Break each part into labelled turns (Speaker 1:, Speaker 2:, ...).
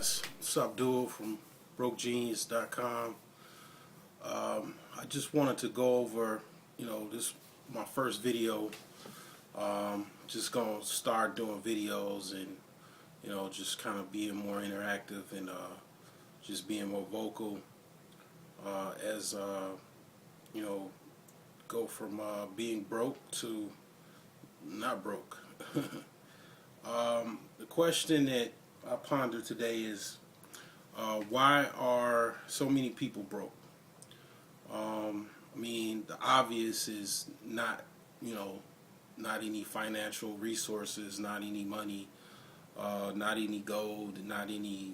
Speaker 1: guys, it's Abdul from BrokeGenius.com. I just wanted to go over, this my first video. Just gonna start doing videos and just kind of being more interactive and just being more vocal as go from being broke to not broke. The question that I ponder today is why are so many people broke? The obvious is not any financial resources, not any money, not any gold, not any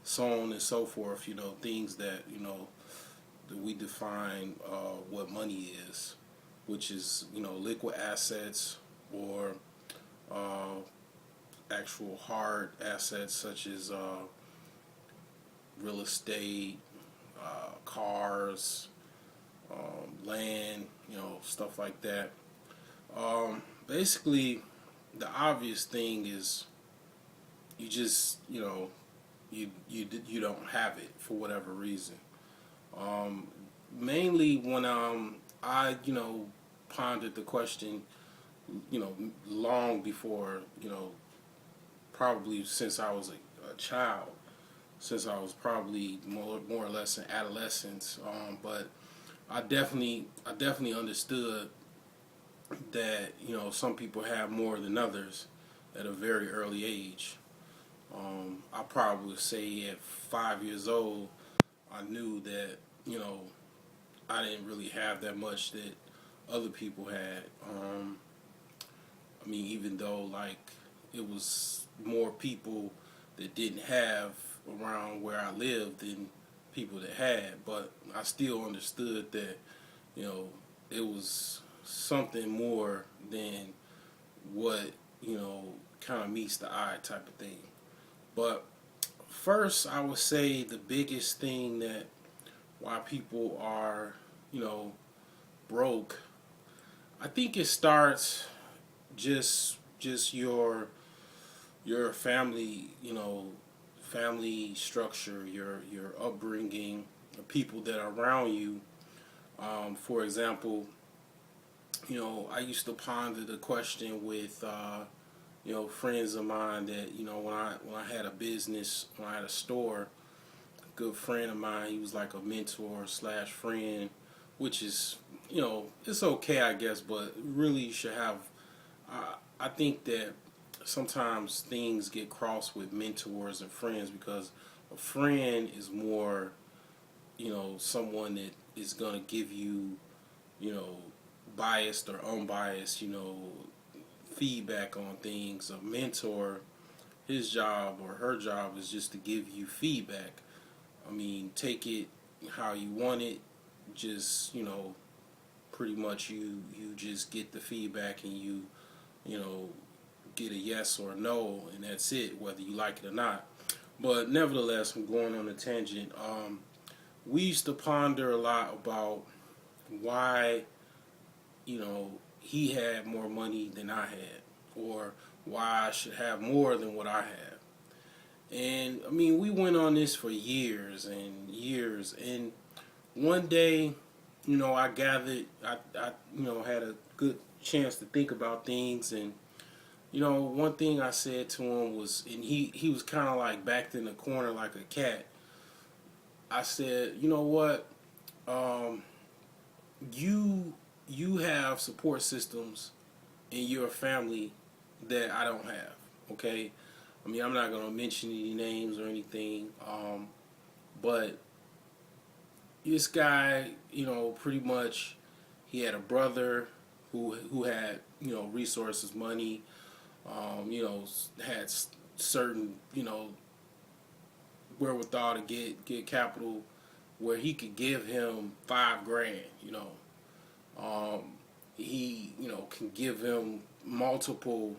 Speaker 1: so on and so forth. Things that that we define what money is, which is liquid assets or actual hard assets such as real estate, cars, land, stuff like that. Basically, the obvious thing is you just you don't have it for whatever reason. Mainly when I pondered the question, long before probably since I was a child, since I was probably more or less in adolescence. But I definitely understood that some people have more than others at a very early age. I probably would say at 5 years old, I knew that I didn't really have that much that other people had. Even though it was more people that didn't have around where I lived than people that had, but I still understood that it was something more than what kind of meets the eye type of thing. But first, I would say the biggest thing that why people are broke, I think it starts just your family, family structure, your upbringing, the people that are around you. For example, I used to ponder the question with friends of mine that when I had a business, when I had a store, a good friend of mine, he was like a mentor slash friend, which is it's okay, I guess, but really you should have. I think that sometimes things get crossed with mentors and friends because a friend is more, someone that is gonna give you, biased or unbiased, feedback on things. A mentor, his job or her job is just to give you feedback. Take it how you want it. Just pretty much you just get the feedback and you get a yes or a no, and that's it, whether you like it or not. But nevertheless, I'm going on a tangent. We used to ponder a lot about why he had more money than I had, or why I should have more than what I have. And we went on this for years and years. And one day, I gathered, I had a good chance to think about things. And one thing I said to him was, and he was kind of like backed in the corner like a cat. I said, you know what, you have support systems in your family that I don't have. Okay, I'm not gonna mention any names or anything, but this guy, pretty much, he had a brother who had resources, money, had certain wherewithal to get capital where he could give him $5,000. He can give him multiple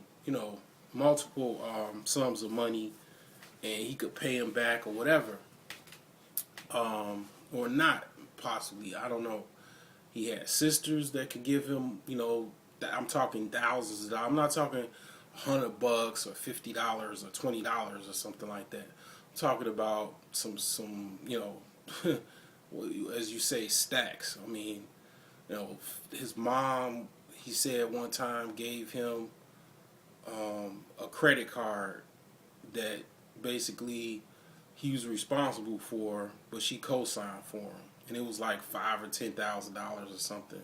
Speaker 1: sums of money, and he could pay him back or whatever, or not, possibly, I don't know. He had sisters that could give him, I'm talking thousands of dollars. I'm not talking $100 or $50 or $20 or something like that. I'm talking about some as you say, stacks. I mean, his mom, he said one time, gave him a credit card that basically he was responsible for, but she co-signed for him, and it was like $5,000 or $10,000 or something.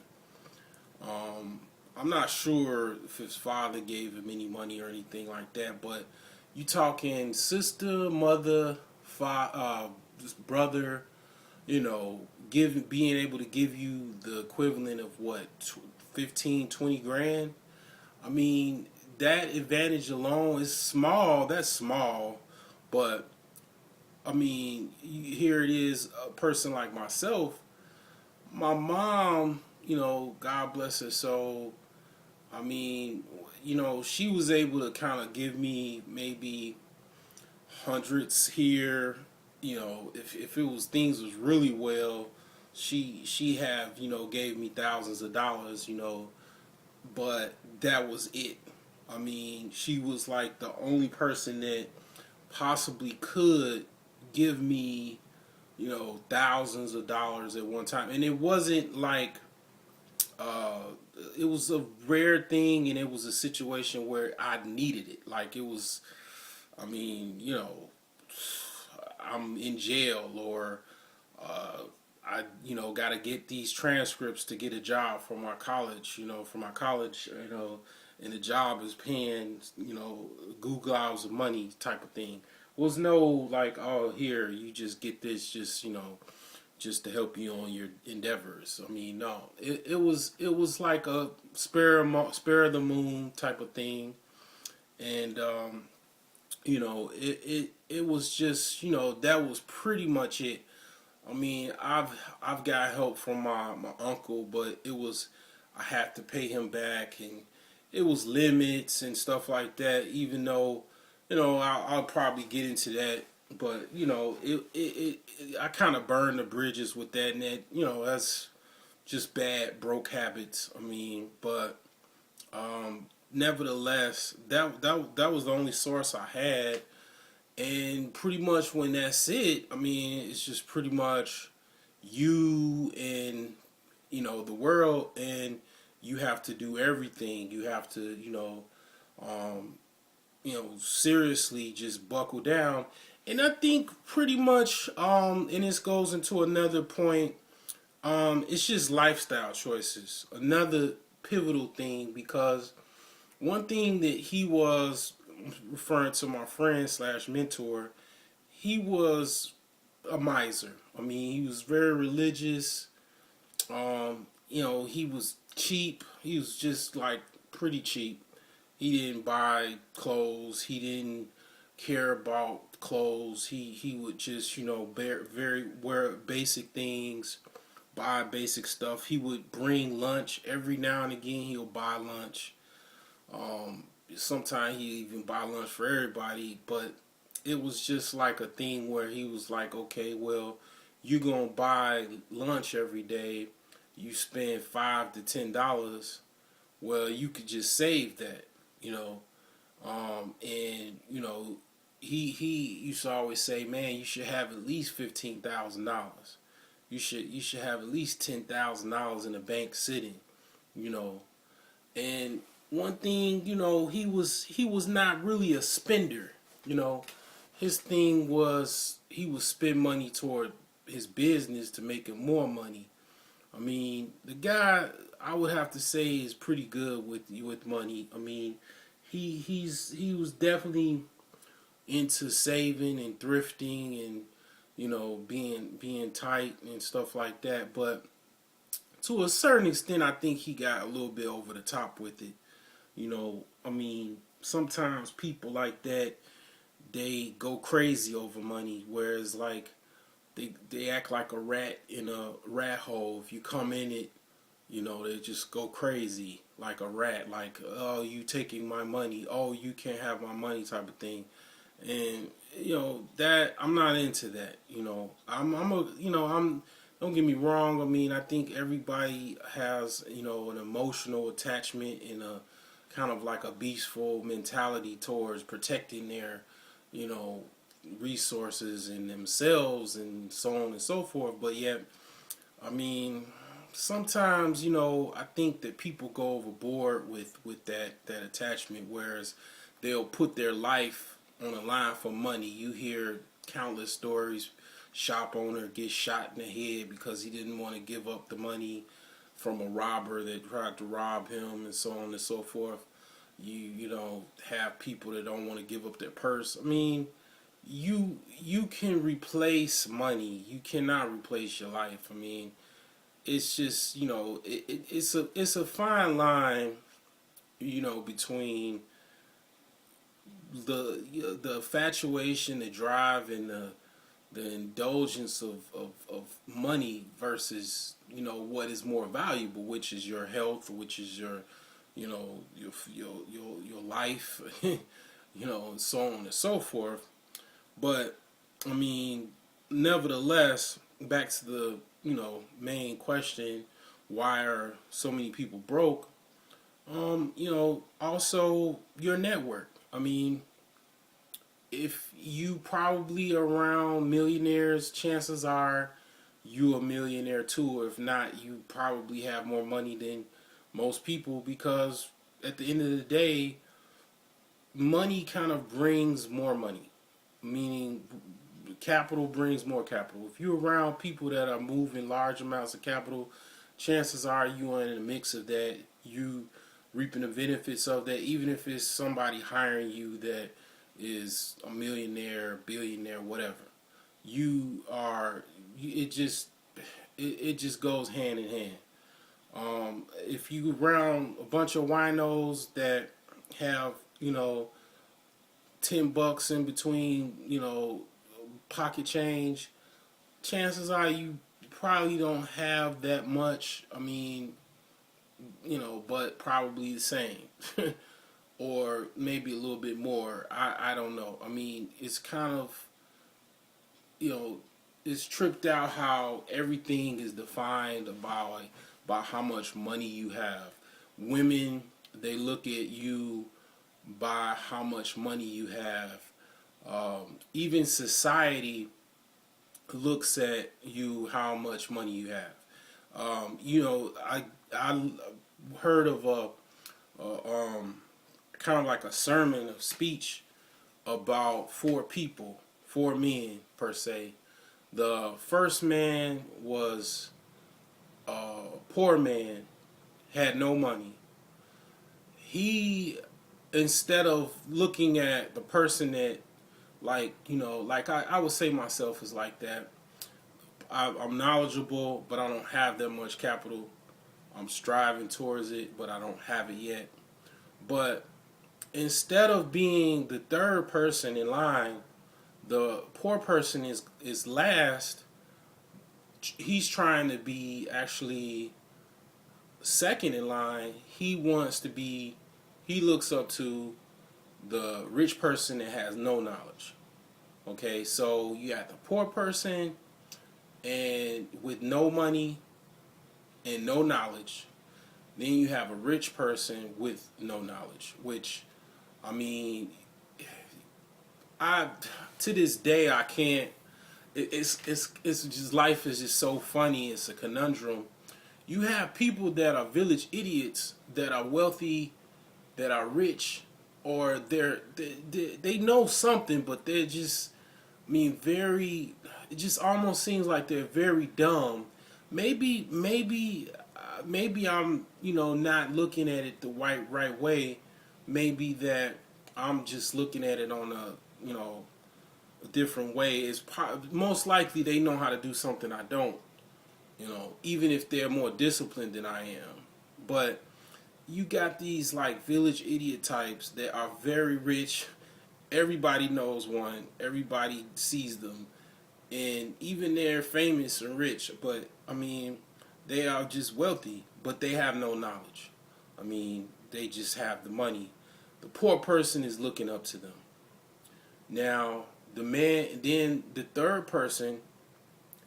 Speaker 1: I'm not sure if his father gave him any money or anything like that, but you talking sister, mother, brother, being able to give you the equivalent of what, 15, 20 grand. I mean, that advantage alone is small. That's small, but I mean, here it is. A person like myself, my mom, God bless her soul. I mean, she was able to kind of give me maybe hundreds here. If it was things was really well, she have gave me thousands of dollars. But that was it. I mean, she was like the only person that possibly could give me thousands of dollars at one time, and it wasn't like it was a rare thing, and it was a situation where I needed it. Like, it was, I mean, I'm in jail, or I got to get these transcripts to get a job for my college. And the job is paying Google hours of money type of thing. Was no like, oh, here, you just get this, just to help you on your endeavors. I mean, no, it was like a spare of the moon type of thing, and it was just that was pretty much it. I mean, I've got help from my uncle, but I had to pay him back, and it was limits and stuff like that. Even though I'll probably get into that, but I kind of burned the bridges with that, and that's just bad broke habits. I mean, but nevertheless, that was the only source I had, and pretty much when that's it, I mean, it's just pretty much you and the world, and you have to do everything. You have to seriously just buckle down. And I think pretty much, and this goes into another point, it's just lifestyle choices. Another pivotal thing, because one thing that he was referring to, my friend slash mentor, he was a miser. I mean, he was very religious. He was cheap. He was just like pretty cheap. He didn't buy clothes. He didn't care about clothes. He would just wear basic things, buy basic stuff. He would bring lunch every now and again. He would buy lunch. Sometimes he even buy lunch for everybody, but it was just like a thing where he was like, okay, well, you gonna buy lunch every day. You spend $5 to $10. Well, you could just save that, and he used to always say, man, you should have at least $15,000. You should have at least $10,000 in the bank sitting, and one thing, he was not really a spender. His thing was he would spend money toward his business to make him more money. I mean, the guy, I would have to say, is pretty good with money. I mean, he was definitely into saving and thrifting, and being tight and stuff like that. But to a certain extent, I think he got a little bit over the top with it. I mean, sometimes people like that, they go crazy over money, whereas like they act like a rat in a rat hole. If you come in it, they just go crazy like a rat, like, oh, you taking my money, oh, you can't have my money type of thing. And that I'm not into that. I'm don't get me wrong. I mean, I think everybody has an emotional attachment and a kind of like a beastful mentality towards protecting their, you know, resources and themselves and so on and so forth. But yet, I mean, sometimes, you know, I think that people go overboard with that attachment, whereas they'll put their life on the line for money. You hear countless stories. Shop owner gets shot in the head because he didn't want to give up the money from a robber that tried to rob him, and so on and so forth. You know, have people that don't want to give up their purse. I mean, you can replace money. You cannot replace your life. I mean, it's just, you know, it's a fine line, you know, between the infatuation, the drive, and the indulgence of money versus, you know, what is more valuable, which is your health, which is your, you know, your life, you know, and so on and so forth. But I mean, nevertheless, back to the, you know, main question: why are so many people broke? You know, also your network. I mean, if you probably around millionaires, chances are you a millionaire too. Or if not, you probably have more money than most people, because at the end of the day, money kind of brings more money. Meaning, capital brings more capital. If you're around people that are moving large amounts of capital, chances are you are in the mix of that. You reaping the benefits of that, even if it's somebody hiring you that is a millionaire, billionaire, whatever. You are. It just goes hand in hand. If you around a bunch of winos that have, you know, $10 in between, you know, pocket change, chances are you probably don't have that much. I mean, you know, but probably the same. Or maybe a little bit more. I don't know. I mean, it's kind of, you know, it's tripped out how everything is defined about how much money you have. Women, they look at you by how much money you have. Even society looks at you how much money you have. You know, I heard of a kind of like a sermon, a speech about four people, four men per se. The first man was a poor man, had no money. He, instead of looking at the person that, like, you know, like I would say myself is like that. I'm knowledgeable, but I don't have that much capital. I'm striving towards it, but I don't have it yet. But instead of being the third person in line, the poor person is last. He's trying to be actually second in line. He wants to be. He looks up to the rich person that has no knowledge. Okay, so you got the poor person and with no money and no knowledge. Then you have a rich person with no knowledge, which, I mean, I to this day I can't. It's just, life is just so funny. It's a conundrum. You have people that are village idiots, that are wealthy, that are rich, or they know something, but they're just, I mean, very. It just almost seems like they're very dumb. Maybe I'm, you know, not looking at it the right way. Maybe that I'm just looking at it on a, you know, a different way. It's most likely they know how to do something I don't. You know, even if they're more disciplined than I am. But you got these like village idiot types that are very rich. Everybody knows one. Everybody sees them, and even they're famous and rich. But I mean, they are just wealthy, but they have no knowledge. I mean, they just have the money. The poor person is looking up to them. Now, then the third person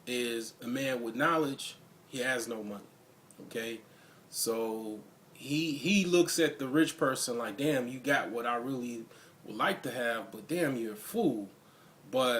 Speaker 1: is a man with knowledge. He has no money. Okay, so he looks at the rich person like, damn, you got what I really would like to have, but damn, you're a fool. But